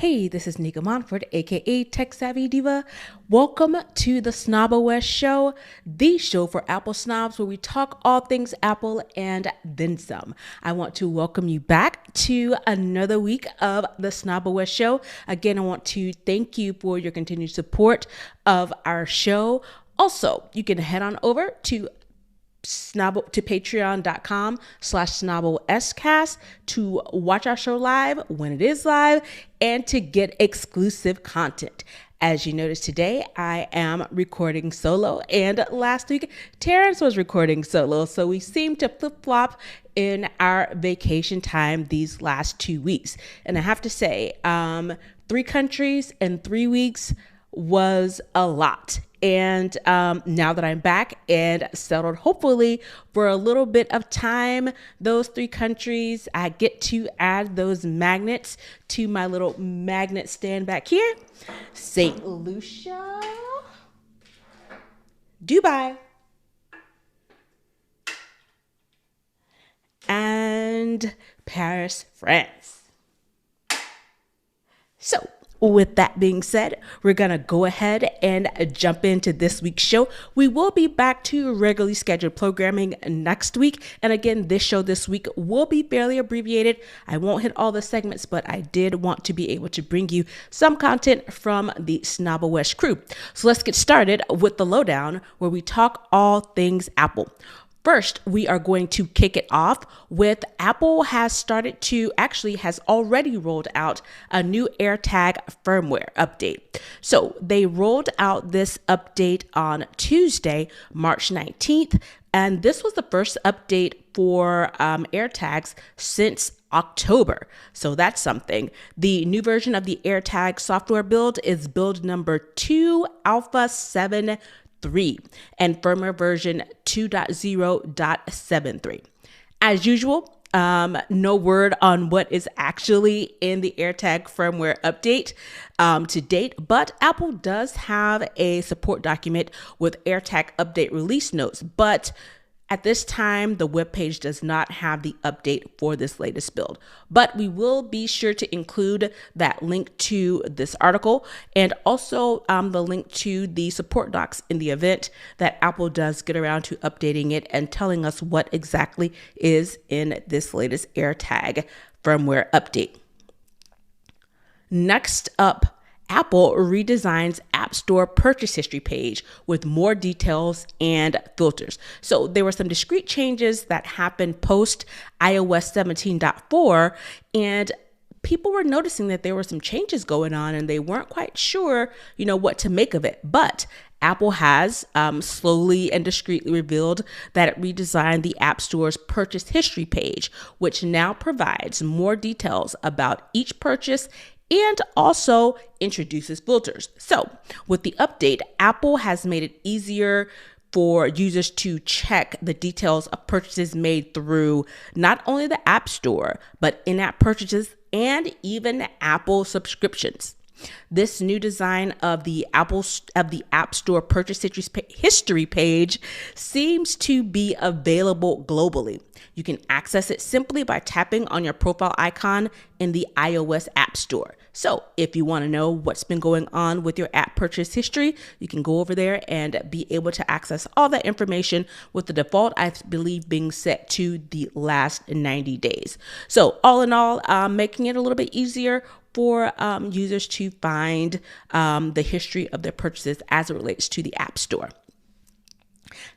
Hey, this is Nica Montford, aka Tech Savvy Diva. Welcome to the Snobowest Show, the show for Apple snobs where we talk all things Apple and then some. I want to welcome you back to another week of the Snobowest Show. Again, I want to thank you for your continued support of our show. Also, you can head on over to patreon.com/snobblescast to watch our show live when it is live and to get exclusive content. As you notice today, I am recording solo, and last week Terrance was recording solo, so we seem to flip-flop in our vacation time these last 2 weeks. And I have to say, 3 countries in 3 weeks was a lot. And now that I'm back and settled, hopefully for a little bit of time, those 3 countries, I get to add those magnets to my little magnet stand back here. St. Lucia, Dubai, and Paris, France. So, with that being said, we're going to go ahead and jump into this week's show. We will be back to regularly scheduled programming next week. And again, this show this week will be fairly abbreviated. I won't hit all the segments, but I did want to be able to bring you some content from the Snobowest crew. So let's get started with the lowdown where we talk all things Apple. First, we are going to kick it off with Apple has already rolled out a new AirTag firmware update. So they rolled out this update on Tuesday, March 19th, and this was the first update for AirTags since October. So that's something. The new version of the AirTag software build is build number 2 Alpha 7 3 and firmware version 2.0.73. As usual, no word on what is actually in the AirTag firmware update to date, but Apple does have a support document with AirTag update release notes, but at this time, the webpage does not have the update for this latest build, but we will be sure to include that link to this article and also the link to the support docs in the event that Apple does get around to updating it and telling us what exactly is in this latest AirTag firmware update. Next up, Apple redesigns App Store purchase history page with more details and filters. So there were some discrete changes that happened post iOS 17.4, and people were noticing that there were some changes going on and they weren't quite sure, what to make of it. But Apple has slowly and discreetly revealed that it redesigned the App Store's purchase history page, which now provides more details about each purchase and also introduces filters. So with the update, Apple has made it easier for users to check the details of purchases made through not only the App Store, but in-app purchases and even Apple subscriptions. This new design of the App Store purchase history page seems to be available globally. You can access it simply by tapping on your profile icon in the iOS App Store. So if you want to know what's been going on with your app purchase history, you can go over there and be able to access all that information with the default, I believe, being set to the last 90 days. So all in all, making it a little bit easier for users to find the history of their purchases as it relates to the App Store.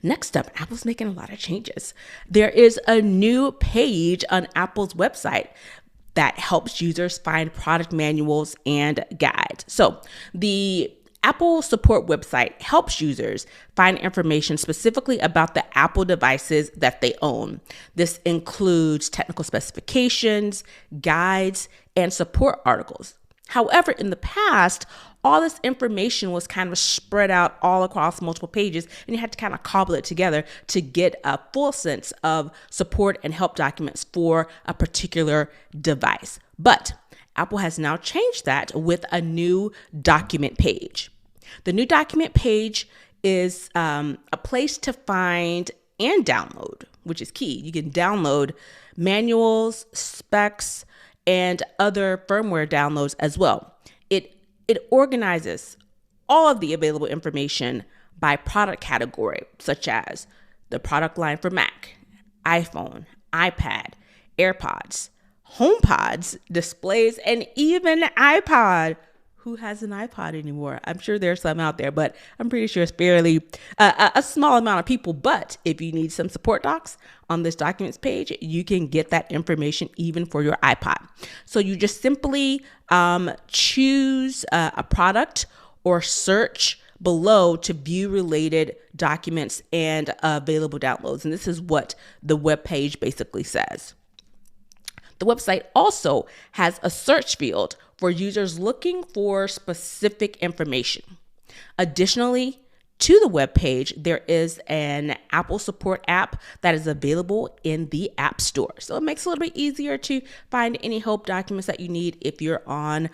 Next up, Apple's making a lot of changes. There is a new page on Apple's website that helps users find product manuals and guides. So the Apple support website helps users find information specifically about the Apple devices that they own. This includes technical specifications, guides, and support articles. However, in the past, all this information was kind of spread out all across multiple pages, and you had to kind of cobble it together to get a full sense of support and help documents for a particular device. But Apple has now changed that with a new document page. The new document page is a place to find and download, which is key. You can download manuals, specs, and other firmware downloads as well. It organizes all of the available information by product category, such as the product line for Mac, iPhone, iPad, AirPods, HomePods, displays, and even iPod. Who has an iPod anymore? I'm sure there's some out there, but I'm pretty sure it's fairly a small amount of people. But if you need some support docs on this documents page, you can get that information even for your iPod. So you just simply choose a product or search below to view related documents and available downloads. And this is what the web page basically says. The website also has a search field for users looking for specific information. Additionally, to the web page, there is an Apple support app that is available in the App Store. So it makes it a little bit easier to find any help documents that you need if you're on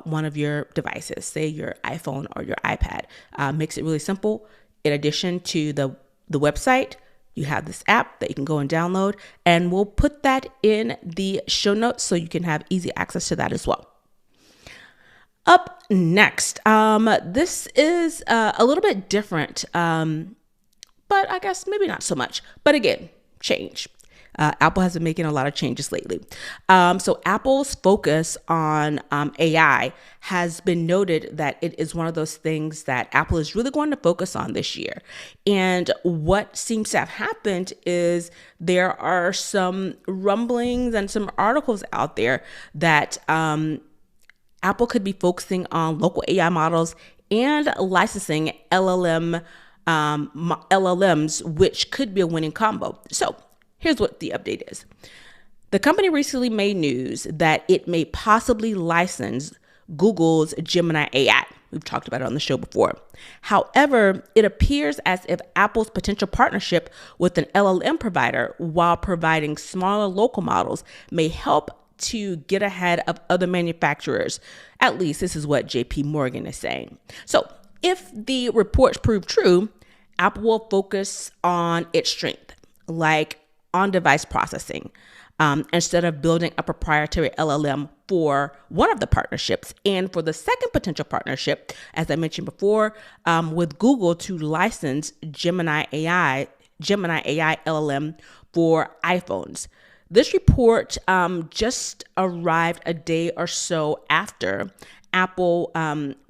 one of your devices, say your iPhone or your iPad. Makes it really simple. In addition to the website, you have this app that you can go and download, and we'll put that in the show notes so you can have easy access to that as well. Up next, this is a little bit different, but I guess maybe not so much. But again, change. Apple has been making a lot of changes lately. So Apple's focus on AI has been noted that it is one of those things that Apple is really going to focus on this year. And what seems to have happened is there are some rumblings and some articles out there that Apple could be focusing on local AI models and licensing LLMs, which could be a winning combo. So here's what the update is. The company recently made news that it may possibly license Google's Gemini AI. We've talked about it on the show before. However, it appears as if Apple's potential partnership with an LLM provider, while providing smaller local models, may help to get ahead of other manufacturers. At least this is what JP Morgan is saying. So if the reports prove true, Apple will focus on its strength, like on-device processing, instead of building a proprietary LLM for one of the partnerships. And for the second potential partnership, as I mentioned before, with Google to license Gemini AI LLM for iPhones. This report just arrived a day or so after Apple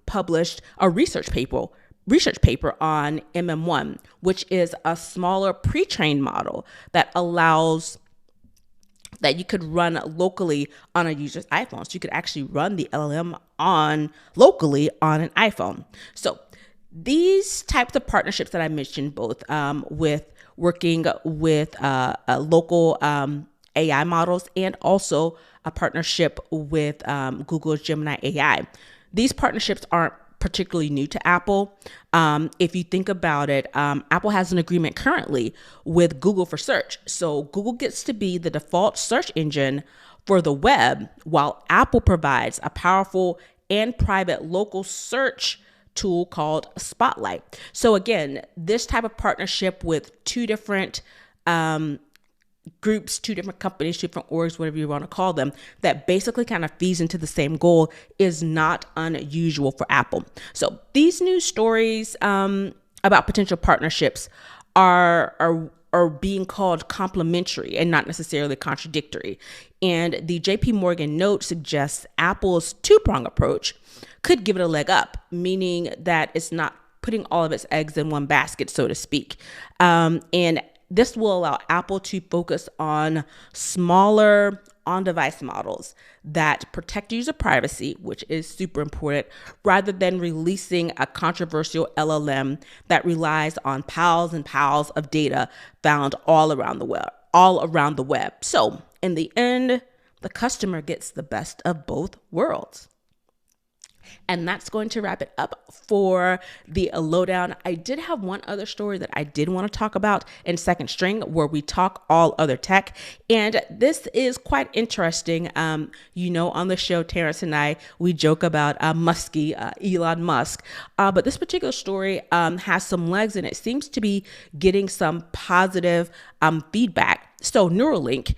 published a research paper on MM1, which is a smaller pre-trained model that you could run locally on a user's iPhone. So you could actually run the LLM locally on an iPhone. So these types of partnerships that I mentioned, both with working with local AI models and also a partnership with Google's Gemini AI. These partnerships aren't particularly new to Apple. If you think about it, Apple has an agreement currently with Google for search. So Google gets to be the default search engine for the web, while Apple provides a powerful and private local search tool called Spotlight. So again, this type of partnership with two different groups, two different companies, two different orgs, whatever you want to call them, that basically kind of feeds into the same goal is not unusual for Apple. So these news stories about potential partnerships are being called complementary and not necessarily contradictory. And the JP Morgan note suggests Apple's two-prong approach could give it a leg up, meaning that it's not putting all of its eggs in one basket, so to speak. And this will allow Apple to focus on smaller on-device models that protect user privacy, which is super important, rather than releasing a controversial LLM that relies on piles and piles of data found all around the web. So in the end, the customer gets the best of both worlds. And that's going to wrap it up for the lowdown. I did have one other story that I did want to talk about in Second String, where we talk all other tech. And this is quite interesting. On the show, Terrance and I, we joke about Elon Musk. But this particular story has some legs, and it seems to be getting some positive feedback. So Neuralink,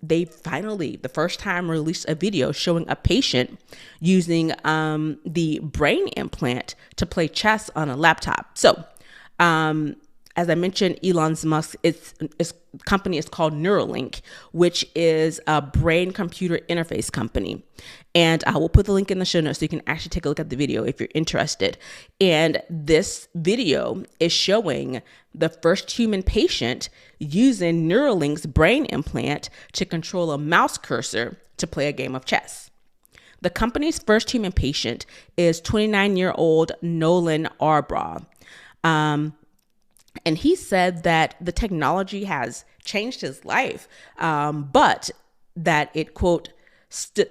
they finally, the first time, released a video showing a patient using the brain implant to play chess on a laptop. So, as I mentioned, Elon Musk, its company is called Neuralink, which is a brain-computer interface company. And I will put the link in the show notes so you can actually take a look at the video if you're interested. And this video is showing the first human patient using Neuralink's brain implant to control a mouse cursor to play a game of chess. The company's first human patient is 29-year-old Nolan Arbaugh. And he said that the technology has changed his life, but that it, quote,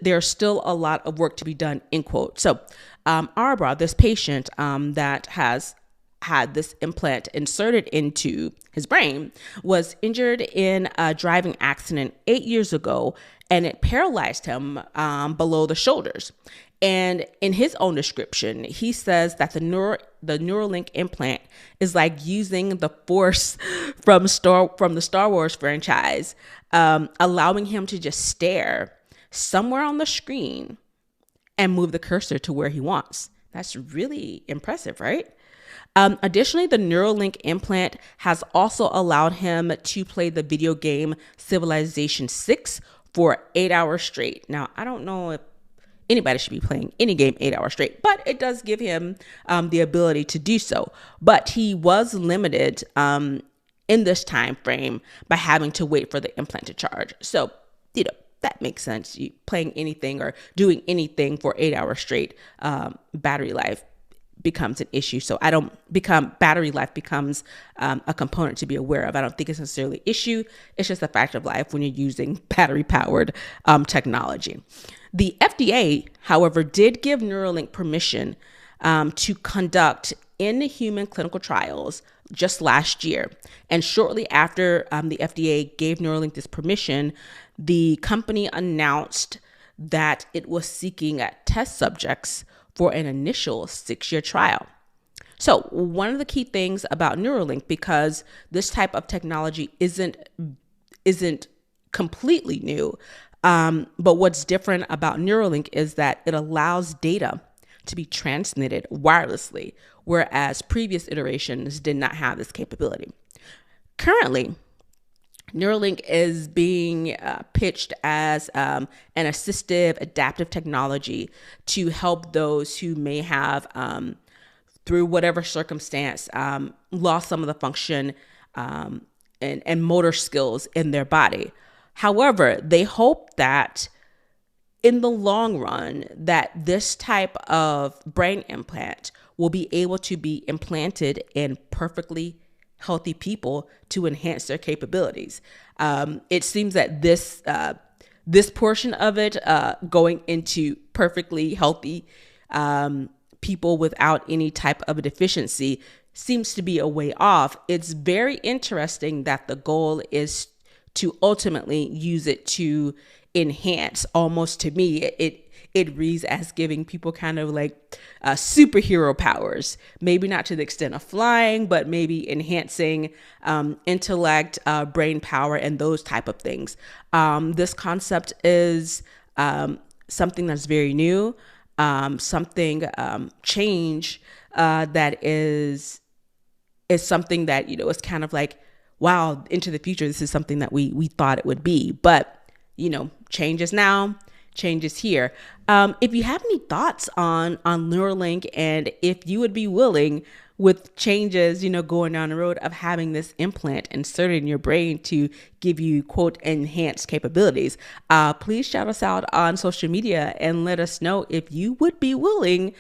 there's still a lot of work to be done, end quote. So Arbaugh, this patient that has had this implant inserted into his brain, was injured in a driving accident 8 years ago, and it paralyzed him below the shoulders. And in his own description, he says that the Neuralink implant is like using the Force from the Star Wars franchise, allowing him to just stare somewhere on the screen and move the cursor to where he wants. That's really impressive, right? Additionally, the Neuralink implant has also allowed him to play the video game Civilization 6 for 8 hours straight. Now, I don't know if anybody should be playing any game 8 hours straight, but it does give him the ability to do so. But he was limited in this time frame by having to wait for the implant to charge. So, that makes sense. You playing anything or doing anything for 8 hours straight, battery life becomes an issue. So battery life becomes a component to be aware of. I don't think it's necessarily an issue. It's just a fact of life when you're using battery powered technology. The FDA, however, did give Neuralink permission to conduct in-human clinical trials just last year. And shortly after the FDA gave Neuralink this permission, the company announced that it was seeking test subjects for an initial 6-year trial. So one of the key things about Neuralink, because this type of technology isn't completely new, but what's different about Neuralink is that it allows data to be transmitted wirelessly, whereas previous iterations did not have this capability. Currently, Neuralink is being pitched as an assistive, adaptive technology to help those who may have, through whatever circumstance, lost some of the function and motor skills in their body. However, they hope that in the long run, that this type of brain implant will be able to be implanted in perfectly healthy people to enhance their capabilities. It seems that this portion of it, going into perfectly healthy people without any type of a deficiency, seems to be a way off. It's very interesting that the goal is to ultimately use it to enhance. Almost, to me, it reads as giving people kind of like superhero powers, maybe not to the extent of flying, but maybe enhancing intellect, brain power, and those type of things. This concept is something that's very new, change that is something that, is kind of like, wow, into the future, this is something that we thought it would be. But, change is now, change is here. If you have any thoughts on Neuralink, and if you would be willing with changes, going down the road of having this implant inserted in your brain to give you, quote, enhanced capabilities, please shout us out on social media and let us know if you would be willing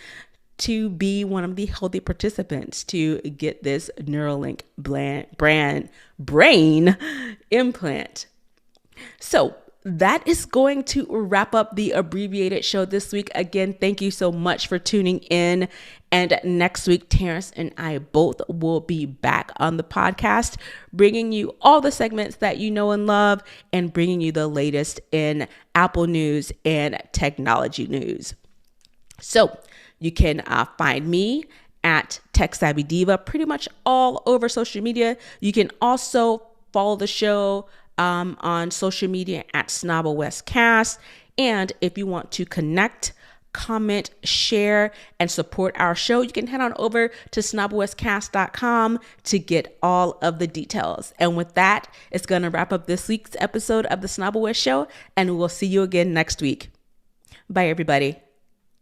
to be one of the healthy participants to get this Neuralink brain implant. So that is going to wrap up the abbreviated show this week. Again, thank you so much for tuning in. And next week, Terrance and I both will be back on the podcast, bringing you all the segments that you know and love, and bringing you the latest in Apple news and technology news. So you can find me at Tech Savvy Diva pretty much all over social media. You can also follow the show on social media at SnobbleWestCast. And if you want to connect, comment, share, and support our show, you can head on over to snobblewestcast.com to get all of the details. And with that, it's going to wrap up this week's episode of the Snobble West Show, and we'll see you again next week. Bye, everybody.